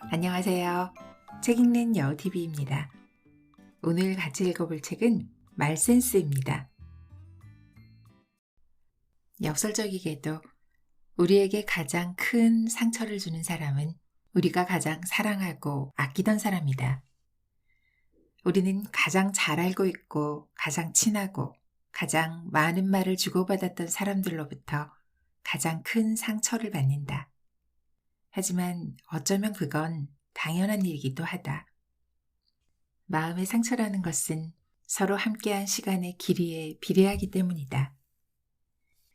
안녕하세요. 책 읽는 여우TV입니다. 오늘 같이 읽어볼 책은 말센스입니다. 역설적이게도 우리에게 가장 큰 상처를 주는 사람은 우리가 가장 사랑하고 아끼던 사람이다. 우리는 가장 잘 알고 있고 가장 친하고 가장 많은 말을 주고받았던 사람들로부터 가장 큰 상처를 받는다. 하지만 어쩌면 그건 당연한 일이기도 하다. 마음의 상처라는 것은 서로 함께한 시간의 길이에 비례하기 때문이다.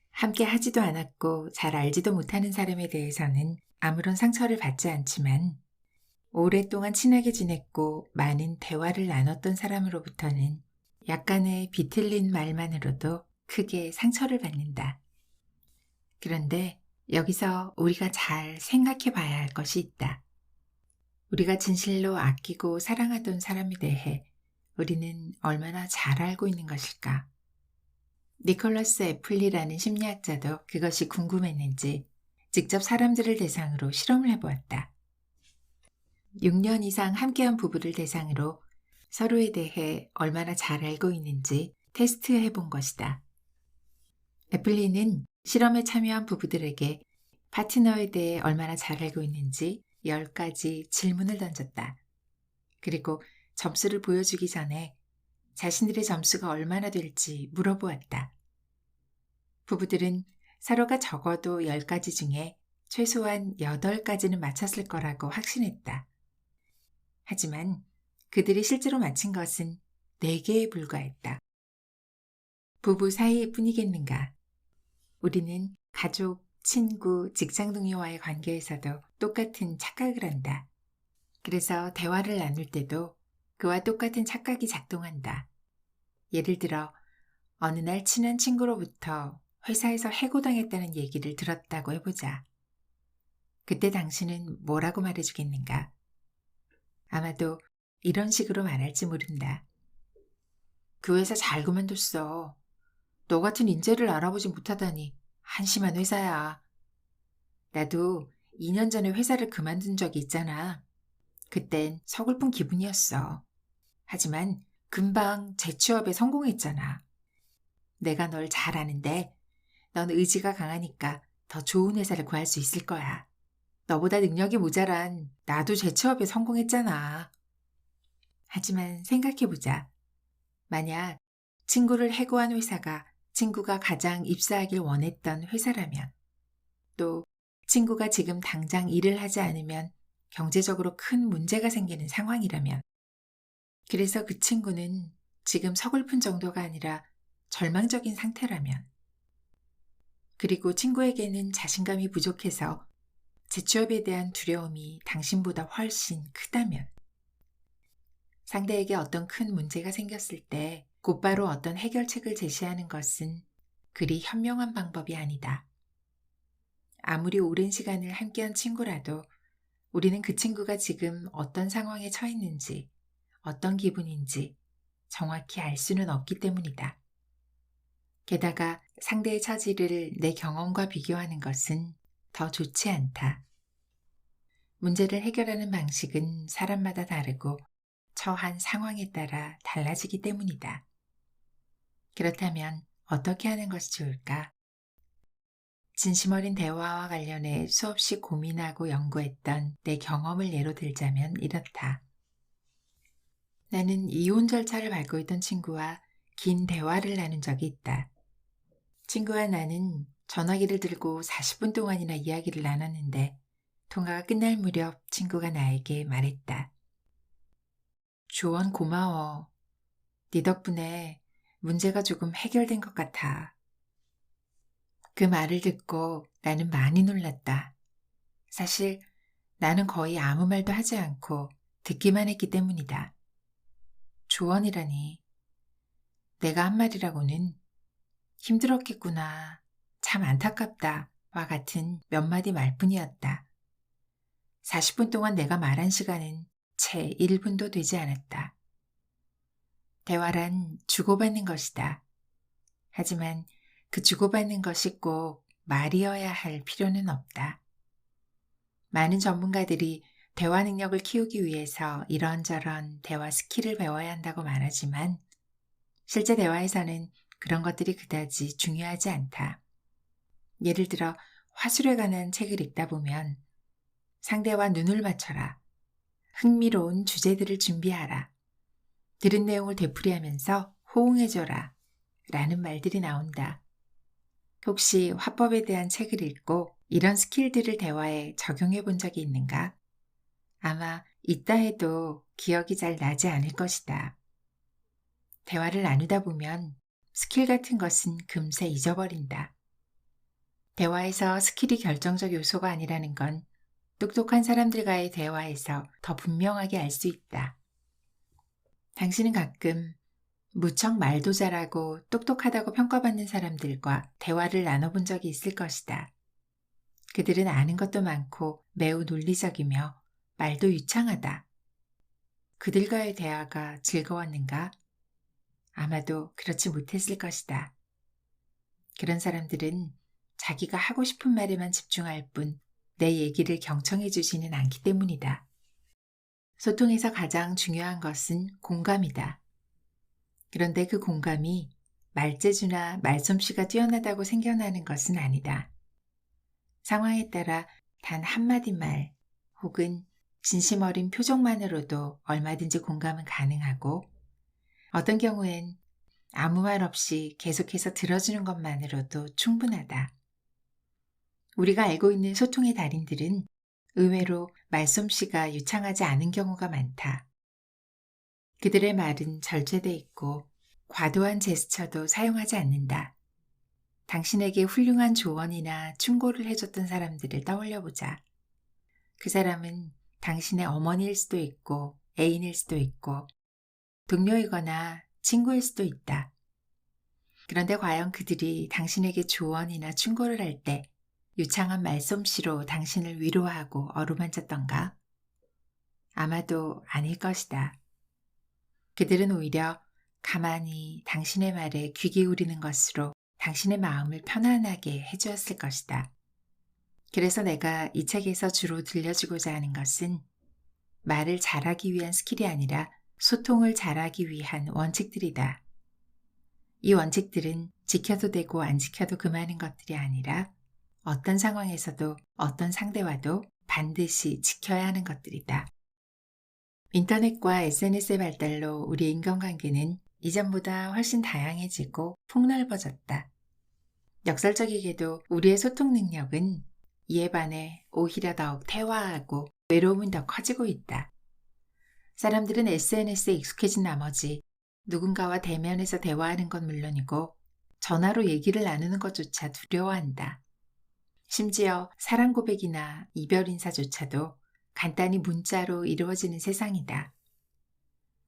함께 하지도 않았고 잘 알지도 못하는 사람에 대해서는 아무런 상처를 받지 않지만 오랫동안 친하게 지냈고 많은 대화를 나눴던 사람으로부터는 약간의 비틀린 말만으로도 크게 상처를 받는다. 그런데 여기서 우리가 잘 생각해 봐야 할 것이 있다. 우리가 진실로 아끼고 사랑하던 사람에 대해 우리는 얼마나 잘 알고 있는 것일까? 니콜라스 애플리라는 심리학자도 그것이 궁금했는지 직접 사람들을 대상으로 실험을 해보았다. 6년 이상 함께한 부부를 대상으로 서로에 대해 얼마나 잘 알고 있는지 테스트해 본 것이다. 애플리는 실험에 참여한 부부들에게 파트너에 대해 얼마나 잘 알고 있는지 10가지 질문을 던졌다. 그리고 점수를 보여주기 전에 자신들의 점수가 얼마나 될지 물어보았다. 부부들은 서로가 적어도 10가지 중에 최소한 8가지는 맞췄을 거라고 확신했다. 하지만 그들이 실제로 맞힌 것은 4개에 불과했다. 부부 사이일 뿐이겠는가? 우리는 가족, 친구, 직장 동료와의 관계에서도 똑같은 착각을 한다. 그래서 대화를 나눌 때도 그와 똑같은 착각이 작동한다. 예를 들어 어느 날 친한 친구로부터 회사에서 해고당했다는 얘기를 들었다고 해보자. 그때 당신은 뭐라고 말해주겠는가? 아마도 이런 식으로 말할지 모른다. 그 회사 잘 그만뒀어. 너 같은 인재를 알아보지 못하다니 한심한 회사야. 나도 2년 전에 회사를 그만둔 적이 있잖아. 그땐 서글픈 기분이었어. 하지만 금방 재취업에 성공했잖아. 내가 널 잘 아는데 넌 의지가 강하니까 더 좋은 회사를 구할 수 있을 거야. 너보다 능력이 모자란 나도 재취업에 성공했잖아. 하지만 생각해보자. 만약 친구를 해고한 회사가 친구가 가장 입사하길 원했던 회사라면, 또 친구가 지금 당장 일을 하지 않으면 경제적으로 큰 문제가 생기는 상황이라면, 그래서 그 친구는 지금 서글픈 정도가 아니라 절망적인 상태라면, 그리고 친구에게는 자신감이 부족해서 재취업에 대한 두려움이 당신보다 훨씬 크다면, 상대에게 어떤 큰 문제가 생겼을 때 곧바로 어떤 해결책을 제시하는 것은 그리 현명한 방법이 아니다. 아무리 오랜 시간을 함께한 친구라도 우리는 그 친구가 지금 어떤 상황에 처했는지, 어떤 기분인지 정확히 알 수는 없기 때문이다. 게다가 상대의 처지를 내 경험과 비교하는 것은 더 좋지 않다. 문제를 해결하는 방식은 사람마다 다르고 처한 상황에 따라 달라지기 때문이다. 그렇다면 어떻게 하는 것이 좋을까? 진심 어린 대화와 관련해 수없이 고민하고 연구했던 내 경험을 예로 들자면 이렇다. 나는 이혼 절차를 밟고 있던 친구와 긴 대화를 나눈 적이 있다. 친구와 나는 전화기를 들고 40분 동안이나 이야기를 나눴는데 통화가 끝날 무렵 친구가 나에게 말했다. 조언 고마워. 네 덕분에 문제가 조금 해결된 것 같아. 그 말을 듣고 나는 많이 놀랐다. 사실 나는 거의 아무 말도 하지 않고 듣기만 했기 때문이다. 조언이라니. 내가 한 말이라고는 힘들었겠구나. 참 안타깝다. 와 같은 몇 마디 말뿐이었다. 40분 동안 내가 말한 시간은 채 1분도 되지 않았다. 대화란 주고받는 것이다. 하지만 그 주고받는 것이 꼭 말이어야 할 필요는 없다. 많은 전문가들이 대화 능력을 키우기 위해서 이런저런 대화 스킬을 배워야 한다고 말하지만 실제 대화에서는 그런 것들이 그다지 중요하지 않다. 예를 들어 화술에 관한 책을 읽다 보면 상대와 눈을 맞춰라. 흥미로운 주제들을 준비하라. 들은 내용을 되풀이하면서 호응해줘라. 라는 말들이 나온다. 혹시 화법에 대한 책을 읽고 이런 스킬들을 대화에 적용해 본 적이 있는가? 아마 있다 해도 기억이 잘 나지 않을 것이다. 대화를 나누다 보면 스킬 같은 것은 금세 잊어버린다. 대화에서 스킬이 결정적 요소가 아니라는 건 똑똑한 사람들과의 대화에서 더 분명하게 알 수 있다. 당신은 가끔 무척 말도 잘하고 똑똑하다고 평가받는 사람들과 대화를 나눠본 적이 있을 것이다. 그들은 아는 것도 많고 매우 논리적이며 말도 유창하다. 그들과의 대화가 즐거웠는가? 아마도 그렇지 못했을 것이다. 그런 사람들은 자기가 하고 싶은 말에만 집중할 뿐 내 얘기를 경청해 주지는 않기 때문이다. 소통에서 가장 중요한 것은 공감이다. 그런데 그 공감이 말재주나 말솜씨가 뛰어나다고 생겨나는 것은 아니다. 상황에 따라 단 한마디 말 혹은 진심 어린 표정만으로도 얼마든지 공감은 가능하고 어떤 경우엔 아무 말 없이 계속해서 들어주는 것만으로도 충분하다. 우리가 알고 있는 소통의 달인들은 의외로 말솜씨가 유창하지 않은 경우가 많다. 그들의 말은 절제돼 있고 과도한 제스처도 사용하지 않는다. 당신에게 훌륭한 조언이나 충고를 해줬던 사람들을 떠올려보자. 그 사람은 당신의 어머니일 수도 있고 애인일 수도 있고 동료이거나 친구일 수도 있다. 그런데 과연 그들이 당신에게 조언이나 충고를 할 때 유창한 말솜씨로 당신을 위로하고 어루만졌던가? 아마도 아닐 것이다. 그들은 오히려 가만히 당신의 말에 귀 기울이는 것으로 당신의 마음을 편안하게 해주었을 것이다. 그래서 내가 이 책에서 주로 들려주고자 하는 것은 말을 잘하기 위한 스킬이 아니라 소통을 잘하기 위한 원칙들이다. 이 원칙들은 지켜도 되고 안 지켜도 그만인 것들이 아니라 어떤 상황에서도 어떤 상대와도 반드시 지켜야 하는 것들이다. 인터넷과 SNS의 발달로 우리의 인간관계는 이전보다 훨씬 다양해지고 폭넓어졌다. 역설적이게도 우리의 소통 능력은 이에 반해 오히려 더욱 퇴화하고 외로움은 더 커지고 있다. 사람들은 SNS에 익숙해진 나머지 누군가와 대면에서 대화하는 건 물론이고 전화로 얘기를 나누는 것조차 두려워한다. 심지어 사랑 고백이나 이별 인사조차도 간단히 문자로 이루어지는 세상이다.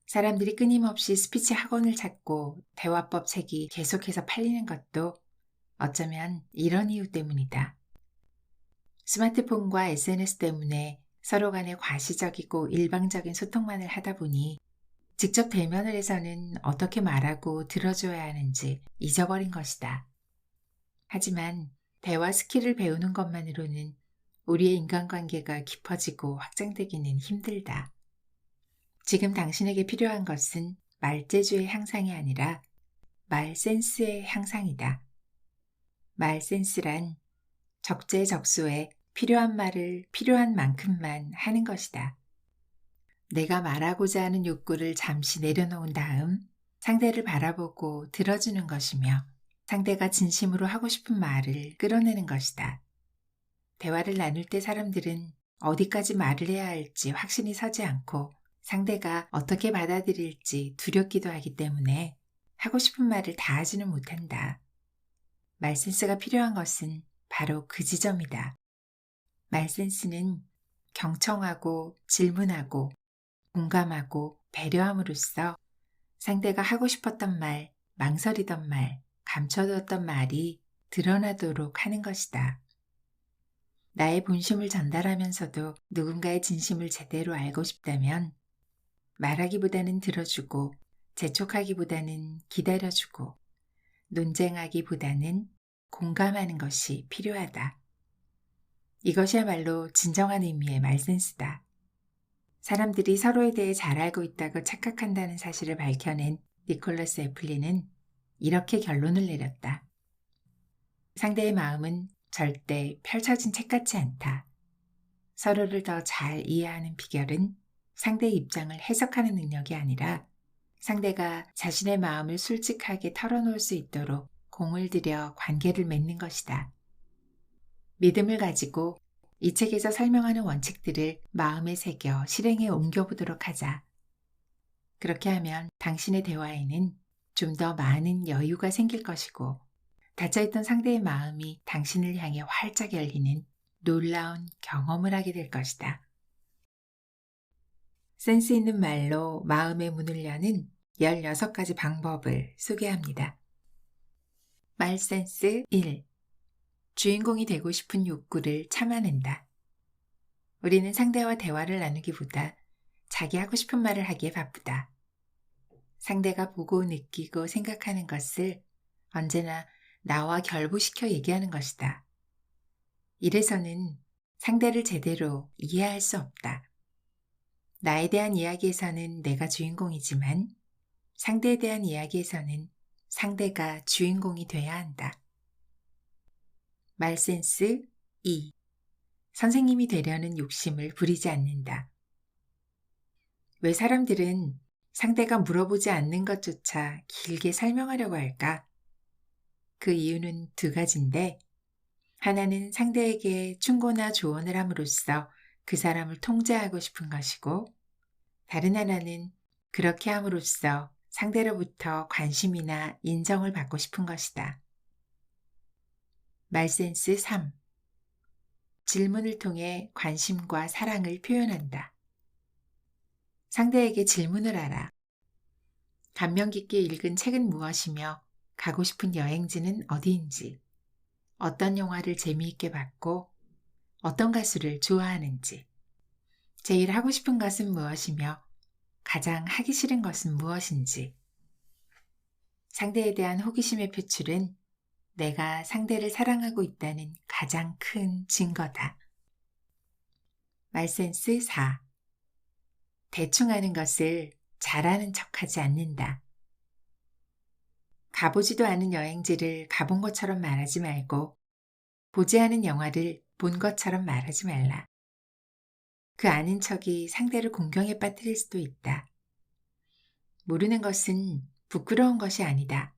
사람들이 끊임없이 스피치 학원을 찾고 대화법 책이 계속해서 팔리는 것도 어쩌면 이런 이유 때문이다. 스마트폰과 SNS 때문에 서로 간에 과시적이고 일방적인 소통만을 하다 보니 직접 대면을 해서는 어떻게 말하고 들어줘야 하는지 잊어버린 것이다. 하지만 대화 스킬을 배우는 것만으로는 우리의 인간관계가 깊어지고 확장되기는 힘들다. 지금 당신에게 필요한 것은 말재주의 향상이 아니라 말 센스의 향상이다. 말 센스란 적재적소에 필요한 말을 필요한 만큼만 하는 것이다. 내가 말하고자 하는 욕구를 잠시 내려놓은 다음 상대를 바라보고 들어주는 것이며 상대가 진심으로 하고 싶은 말을 끌어내는 것이다. 대화를 나눌 때 사람들은 어디까지 말을 해야 할지 확신이 서지 않고 상대가 어떻게 받아들일지 두렵기도 하기 때문에 하고 싶은 말을 다 하지는 못한다. 말센스가 필요한 것은 바로 그 지점이다. 말센스는 경청하고 질문하고 공감하고 배려함으로써 상대가 하고 싶었던 말, 망설이던 말, 감춰두었던 말이 드러나도록 하는 것이다. 나의 본심을 전달하면서도 누군가의 진심을 제대로 알고 싶다면 말하기보다는 들어주고 재촉하기보다는 기다려주고 논쟁하기보다는 공감하는 것이 필요하다. 이것이야말로 진정한 의미의 말센스다. 사람들이 서로에 대해 잘 알고 있다고 착각한다는 사실을 밝혀낸 니콜러스 애플리는 이렇게 결론을 내렸다. 상대의 마음은 절대 펼쳐진 책 같지 않다. 서로를 더 잘 이해하는 비결은 상대의 입장을 해석하는 능력이 아니라 상대가 자신의 마음을 솔직하게 털어놓을 수 있도록 공을 들여 관계를 맺는 것이다. 믿음을 가지고 이 책에서 설명하는 원칙들을 마음에 새겨 실행에 옮겨보도록 하자. 그렇게 하면 당신의 대화에는 좀 더 많은 여유가 생길 것이고 닫혀있던 상대의 마음이 당신을 향해 활짝 열리는 놀라운 경험을 하게 될 것이다. 센스 있는 말로 마음의 문을 여는 16가지 방법을 소개합니다. 말 센스 1. 주인공이 되고 싶은 욕구를 참아낸다. 우리는 상대와 대화를 나누기보다 자기 하고 싶은 말을 하기에 바쁘다. 상대가 보고 느끼고 생각하는 것을 언제나 나와 결부시켜 얘기하는 것이다. 이래서는 상대를 제대로 이해할 수 없다. 나에 대한 이야기에서는 내가 주인공이지만 상대에 대한 이야기에서는 상대가 주인공이 돼야 한다. 말센스 2. 선생님이 되려는 욕심을 부리지 않는다. 왜 사람들은 상대가 물어보지 않는 것조차 길게 설명하려고 할까? 그 이유는 2가지인데, 하나는 상대에게 충고나 조언을 함으로써 그 사람을 통제하고 싶은 것이고, 다른 하나는 그렇게 함으로써 상대로부터 관심이나 인정을 받고 싶은 것이다. 말센스 3. 질문을 통해 관심과 사랑을 표현한다. 상대에게 질문을 하라. 감명 깊게 읽은 책은 무엇이며 가고 싶은 여행지는 어디인지, 어떤 영화를 재미있게 봤고 어떤 가수를 좋아하는지, 제일 하고 싶은 것은 무엇이며 가장 하기 싫은 것은 무엇인지. 상대에 대한 호기심의 표출은 내가 상대를 사랑하고 있다는 가장 큰 증거다. 말센스 4. 대충 하는 것을 잘하는 척하지 않는다. 가보지도 않은 여행지를 가본 것처럼 말하지 말고 보지 않은 영화를 본 것처럼 말하지 말라. 그 아는 척이 상대를 공경에 빠뜨릴 수도 있다. 모르는 것은 부끄러운 것이 아니다.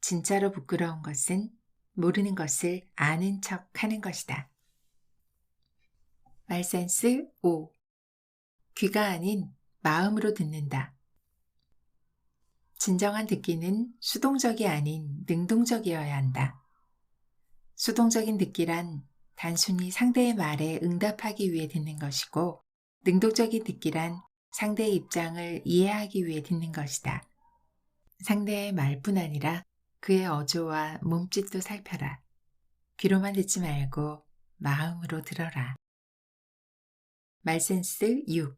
진짜로 부끄러운 것은 모르는 것을 아는 척 하는 것이다. 말센스 5. 귀가 아닌 마음으로 듣는다. 진정한 듣기는 수동적이 아닌 능동적이어야 한다. 수동적인 듣기란 단순히 상대의 말에 응답하기 위해 듣는 것이고, 능동적인 듣기란 상대의 입장을 이해하기 위해 듣는 것이다. 상대의 말뿐 아니라 그의 어조와 몸짓도 살펴라. 귀로만 듣지 말고 마음으로 들어라. 말센스 6.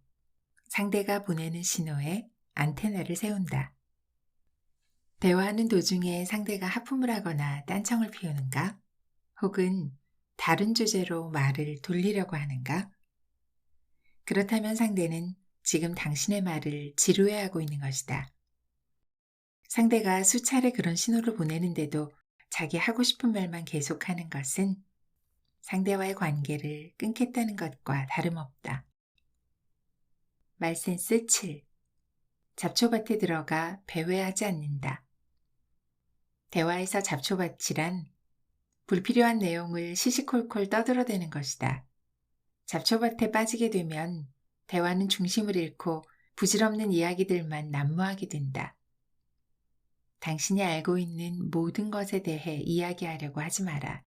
상대가 보내는 신호에 안테나를 세운다. 대화하는 도중에 상대가 하품을 하거나 딴청을 피우는가? 혹은 다른 주제로 말을 돌리려고 하는가? 그렇다면 상대는 지금 당신의 말을 지루해하고 있는 것이다. 상대가 수차례 그런 신호를 보내는데도 자기 하고 싶은 말만 계속하는 것은 상대와의 관계를 끊겠다는 것과 다름없다. 말센스 7. 잡초밭에 들어가 배회하지 않는다. 대화에서 잡초밭이란 불필요한 내용을 시시콜콜 떠들어대는 것이다. 잡초밭에 빠지게 되면 대화는 중심을 잃고 부질없는 이야기들만 난무하게 된다. 당신이 알고 있는 모든 것에 대해 이야기하려고 하지 마라.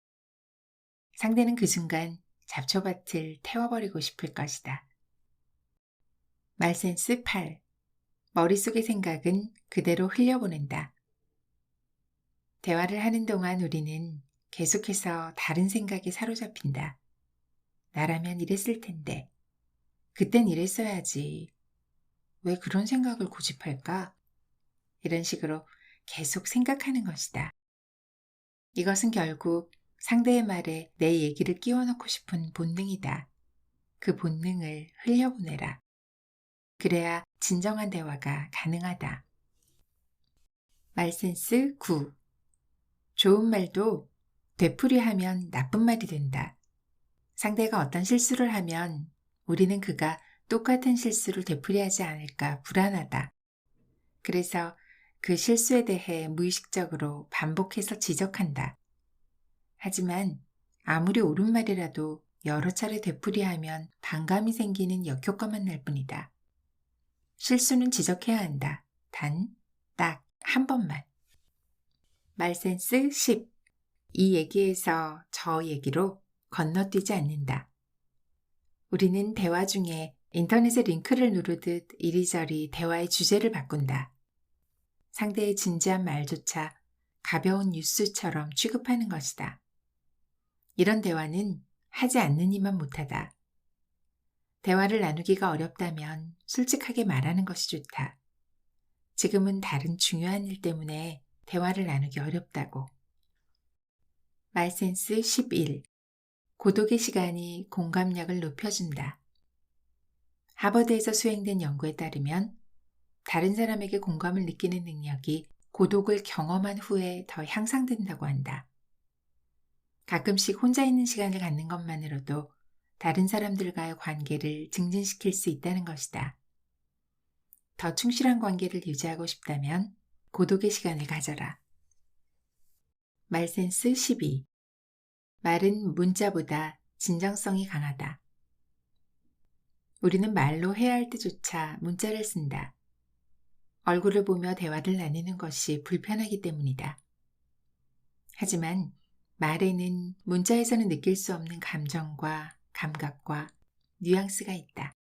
상대는 그 순간 잡초밭을 태워버리고 싶을 것이다. 말센스 8. 머릿속의 생각은 그대로 흘려보낸다. 대화를 하는 동안 우리는 계속해서 다른 생각에 사로잡힌다. 나라면 이랬을 텐데. 그땐 이랬어야지. 왜 그런 생각을 고집할까? 이런 식으로 계속 생각하는 것이다. 이것은 결국 상대의 말에 내 얘기를 끼워넣고 싶은 본능이다. 그 본능을 흘려보내라. 그래야 진정한 대화가 가능하다. 말센스 9. 좋은 말도 되풀이하면 나쁜 말이 된다. 상대가 어떤 실수를 하면 우리는 그가 똑같은 실수를 되풀이하지 않을까 불안하다. 그래서 그 실수에 대해 무의식적으로 반복해서 지적한다. 하지만 아무리 옳은 말이라도 여러 차례 되풀이하면 반감이 생기는 역효과만 날 뿐이다. 실수는 지적해야 한다. 단, 딱 한 번만. 말센스 10. 이 얘기에서 저 얘기로 건너뛰지 않는다. 우리는 대화 중에 인터넷의 링크를 누르듯 이리저리 대화의 주제를 바꾼다. 상대의 진지한 말조차 가벼운 뉴스처럼 취급하는 것이다. 이런 대화는 하지 않는 이만 못하다. 대화를 나누기가 어렵다면 솔직하게 말하는 것이 좋다. 지금은 다른 중요한 일 때문에 대화를 나누기 어렵다고. 말센스 11. 고독의 시간이 공감력을 높여준다. 하버드에서 수행된 연구에 따르면 다른 사람에게 공감을 느끼는 능력이 고독을 경험한 후에 더 향상된다고 한다. 가끔씩 혼자 있는 시간을 갖는 것만으로도 다른 사람들과의 관계를 증진시킬 수 있다는 것이다. 더 충실한 관계를 유지하고 싶다면 고독의 시간을 가져라. 말센스 12. 말은 문자보다 진정성이 강하다. 우리는 말로 해야 할 때조차 문자를 쓴다. 얼굴을 보며 대화를 나누는 것이 불편하기 때문이다. 하지만 말에는 문자에서는 느낄 수 없는 감정과 감각과 뉘앙스가 있다.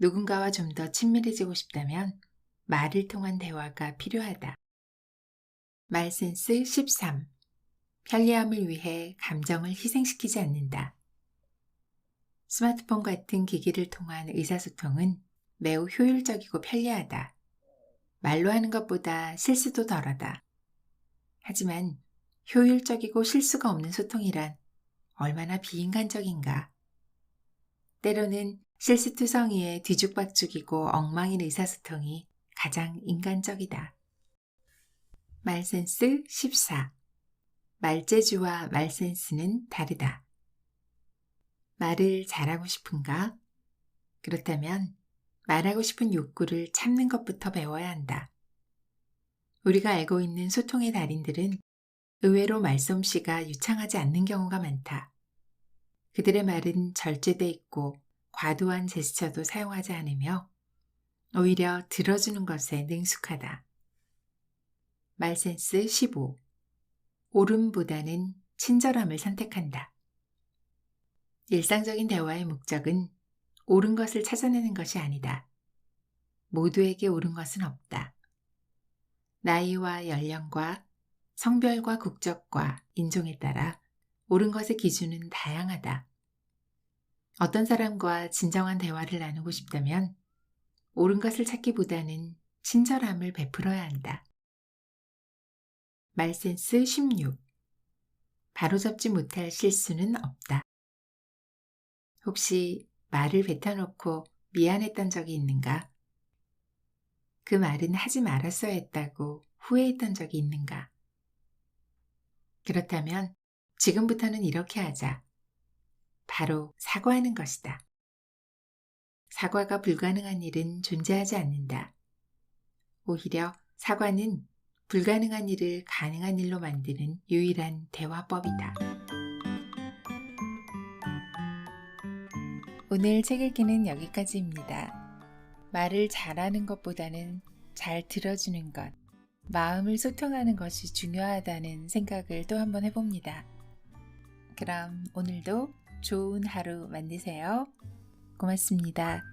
누군가와 좀 더 친밀해지고 싶다면 말을 통한 대화가 필요하다. 말센스 13. 편리함을 위해 감정을 희생시키지 않는다. 스마트폰 같은 기기를 통한 의사소통은 매우 효율적이고 편리하다. 말로 하는 것보다 실수도 덜하다. 하지만 효율적이고 실수가 없는 소통이란 얼마나 비인간적인가. 때로는 실수투성이에 뒤죽박죽이고 엉망인 의사소통이 가장 인간적이다. 말센스 14. 말재주와 말센스는 다르다. 말을 잘하고 싶은가? 그렇다면 말하고 싶은 욕구를 참는 것부터 배워야 한다. 우리가 알고 있는 소통의 달인들은 의외로 말솜씨가 유창하지 않는 경우가 많다. 그들의 말은 절제돼 있고 과도한 제스처도 사용하지 않으며 오히려 들어주는 것에 능숙하다. 말센스 15. 옳음보다는 친절함을 선택한다. 일상적인 대화의 목적은 옳은 것을 찾아내는 것이 아니다. 모두에게 옳은 것은 없다. 나이와 연령과 성별과 국적과 인종에 따라 옳은 것의 기준은 다양하다. 어떤 사람과 진정한 대화를 나누고 싶다면 옳은 것을 찾기보다는 친절함을 베풀어야 한다. 말센스 16. 바로잡지 못할 실수는 없다. 혹시 말을 뱉어놓고 미안했던 적이 있는가? 그 말은 하지 말았어야 했다고 후회했던 적이 있는가? 그렇다면 지금부터는 이렇게 하자. 바로 사과하는 것이다. 사과가 불가능한 일은 존재하지 않는다. 오히려 사과는 불가능한 일을 가능한 일로 만드는 유일한 대화법이다. 오늘 책 읽기는 여기까지입니다. 말을 잘하는 것보다는 잘 들어주는 것, 마음을 소통하는 것이 중요하다는 생각을 또 한번 해봅니다. 그럼 오늘도 좋은 하루 만드세요. 고맙습니다.